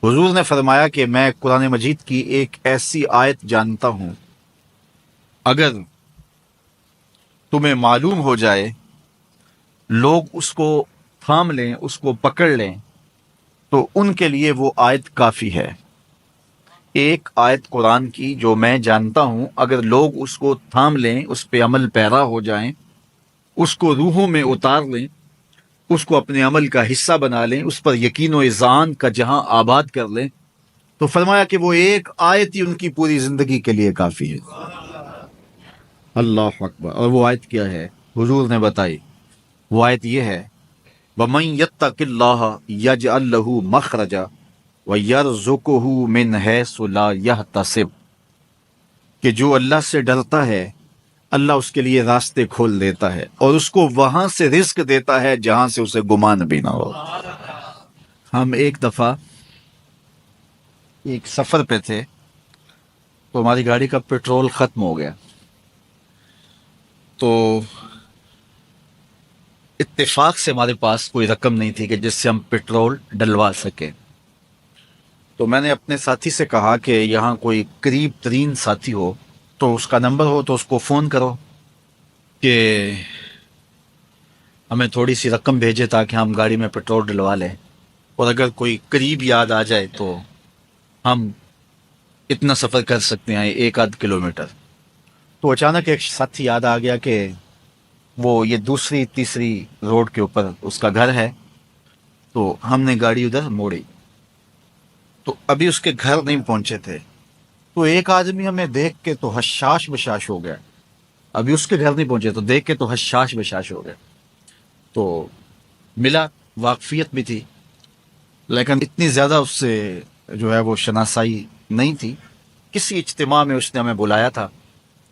حضور نے فرمایا کہ میں قرآن مجید کی ایک ایسی آیت جانتا ہوں، اگر تمہیں معلوم ہو جائے، لوگ اس کو تھام لیں، اس کو پکڑ لیں، تو ان کے لیے وہ آیت کافی ہے۔ ایک آیت قرآن کی جو میں جانتا ہوں، اگر لوگ اس کو تھام لیں، اس پہ عمل پیرا ہو جائیں، اس کو روحوں میں اتار لیں، اس کو اپنے عمل کا حصہ بنا لیں، اس پر یقین و اذعان کا جہاں آباد کر لیں، تو فرمایا کہ وہ ایک آیت ہی ان کی پوری زندگی کے لیے کافی ہے۔ اللہ اکبر۔ اور وہ آیت کیا ہے؟ حضور نے بتائی، وہ آیت یہ ہے، وَمَن يَتَّقِ اللَّهَ يَجْعَل لَّهُ مَخْرَجًا وَيَرْزُقْهُ مِنْ حَيْثُ لَا يَحْتَسِبُ، کہ جو اللہ سے ڈرتا ہے اللہ اس کے لیے راستے کھول دیتا ہے اور اس کو وہاں سے رزق دیتا ہے جہاں سے اسے گمان بھی نہ ہو۔ ہم ایک دفعہ ایک سفر پہ تھے تو ہماری گاڑی کا پیٹرول ختم ہو گیا، تو اتفاق سے ہمارے پاس کوئی رقم نہیں تھی کہ جس سے ہم پیٹرول ڈلوا سکیں۔ تو میں نے اپنے ساتھی سے کہا کہ یہاں کوئی قریب ترین ساتھی ہو تو اس کا نمبر ہو تو اس کو فون کرو کہ ہمیں تھوڑی سی رقم بھیجے تاکہ ہم گاڑی میں پیٹرول ڈلوا لیں، اور اگر کوئی قریب یاد آ جائے تو ہم اتنا سفر کر سکتے ہیں، 1-8 کلومیٹر۔ تو اچانک ایک ساتھی یاد آ گیا کہ وہ یہ دوسری تیسری روڈ کے اوپر اس کا گھر ہے، تو ہم نے گاڑی ادھر موڑی، تو ابھی اس کے گھر نہیں پہنچے تھے، تو ایک آدمی ہمیں دیکھ کے تو حشاش بشاش ہو گیا، ابھی اس کے گھر نہیں پہنچے تو دیکھ کے تو حشاش بشاش ہو گیا۔ تو ملا، واقفیت بھی تھی، لیکن اتنی زیادہ اس سے جو ہے وہ شناسائی نہیں تھی۔ کسی اجتماع میں اس نے ہمیں بلایا تھا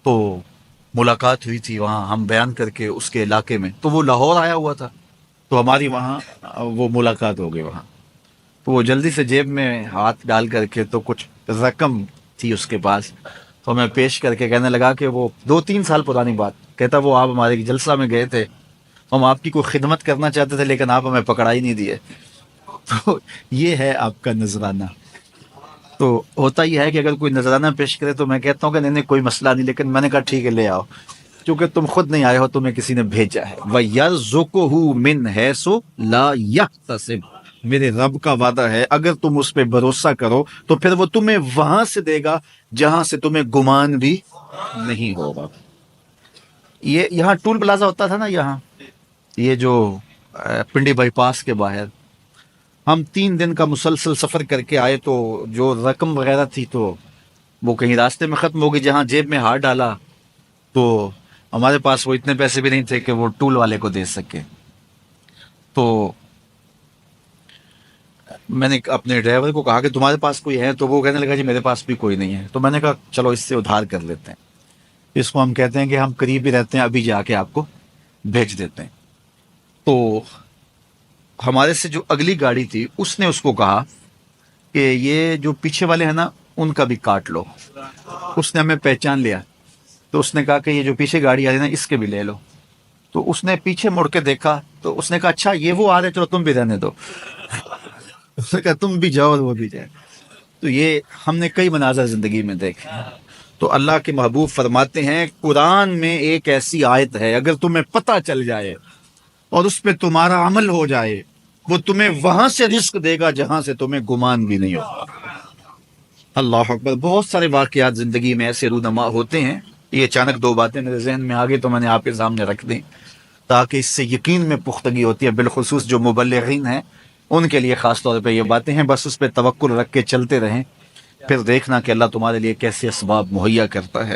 تو ملاقات ہوئی تھی وہاں، ہم بیان کر کے اس کے علاقے میں، تو وہ لاہور آیا ہوا تھا، تو ہماری وہاں وہ ملاقات ہو گئی وہاں۔ تو وہ جلدی سے جیب میں ہاتھ ڈال کر کے تو کچھ رقم تھی اس کے پاس، تو ہمیں پیش کر کے کہنے لگا کہ وہ 2-3 سال پرانی بات، کہتا وہ آپ ہمارے جلسہ میں گئے تھے، ہم آپ کی کوئی خدمت کرنا چاہتے تھے لیکن آپ ہمیں پکڑا ہی نہیں دیے۔ تو یہ ہے آپ کا نذرانہ۔ تو ہوتا ہی ہے کہ اگر کوئی نذرانہ پیش کرے تو میں کہتا ہوں کہ نہیں کوئی مسئلہ نہیں، لیکن میں نے کہا ٹھیک ہے لے آؤ، کیونکہ تم خود نہیں آئے ہو، تمہیں کسی نے بھیجا ہے۔ وَيَرْزُقُهُ مِنْ حَيْثُ لَا يَحْتَسِبُ، میرے رب کا وعدہ ہے اگر تم اس پہ بھروسہ کرو تو پھر وہ تمہیں وہاں سے دے گا جہاں سے تمہیں گمان بھی نہیں ہوگا۔ یہ یہاں ٹول پلازا ہوتا تھا نا، یہاں یہ جو پنڈی بائی پاس کے باہر، ہم 3 دن کا مسلسل سفر کر کے آئے، تو جو رقم وغیرہ تھی تو وہ کہیں راستے میں ختم ہو گئی، جہاں جیب میں ہاتھ ڈالا تو ہمارے پاس وہ اتنے پیسے بھی نہیں تھے کہ وہ ٹول والے کو دے سکے۔ تو میں نے اپنے ڈرائیور کو کہا کہ تمہارے پاس کوئی ہے، تو وہ کہنے لگا جی میرے پاس بھی کوئی نہیں ہے۔ تو میں نے کہا چلو اس سے ادھار کر لیتے ہیں، اس کو ہم کہتے ہیں کہ ہم قریب ہی رہتے ہیں، ابھی جا کے آپ کو بھیج دیتے ہیں۔ تو ہمارے سے جو اگلی گاڑی تھی اس نے اس کو کہا کہ یہ جو پیچھے والے ہیں نا ان کا بھی کاٹ لو۔ اس نے ہمیں پہچان لیا، تو اس نے کہا کہ یہ جو پیچھے گاڑی آ رہی ہے نا اس کے بھی لے لو۔ تو اس نے پیچھے مڑ کے دیکھا تو اس نے کہا اچھا یہ وہ آ رہے، چلو تم بھی رہنے دو۔ اس نے کہا تم بھی جاؤ اور وہ بھی جائے۔ تو یہ ہم نے کئی مناظر زندگی میں دیکھے۔ تو اللہ کے محبوب فرماتے ہیں قرآن میں ایک ایسی آیت ہے، اگر تمہیں پتہ چل جائے اور اس پہ تمہارا عمل ہو جائے، وہ تمہیں وہاں سے رزق دے گا جہاں سے تمہیں گمان بھی نہیں ہوگا۔ اللہ اکبر۔ بہت سارے واقعات زندگی میں ایسے رونما ہوتے ہیں، یہ اچانک 2 باتیں میرے ذہن میں آ گئی تو میں نے آپ کے سامنے رکھ دیں تاکہ اس سے یقین میں پختگی ہوتی ہے، بالخصوص جو مبلغین ہیں ان کے لیے خاص طور پہ یہ باتیں ہیں۔ بس اس پہ توکل رکھ کے چلتے رہیں، پھر دیکھنا کہ اللہ تمہارے لیے کیسے اسباب مہیا کرتا ہے۔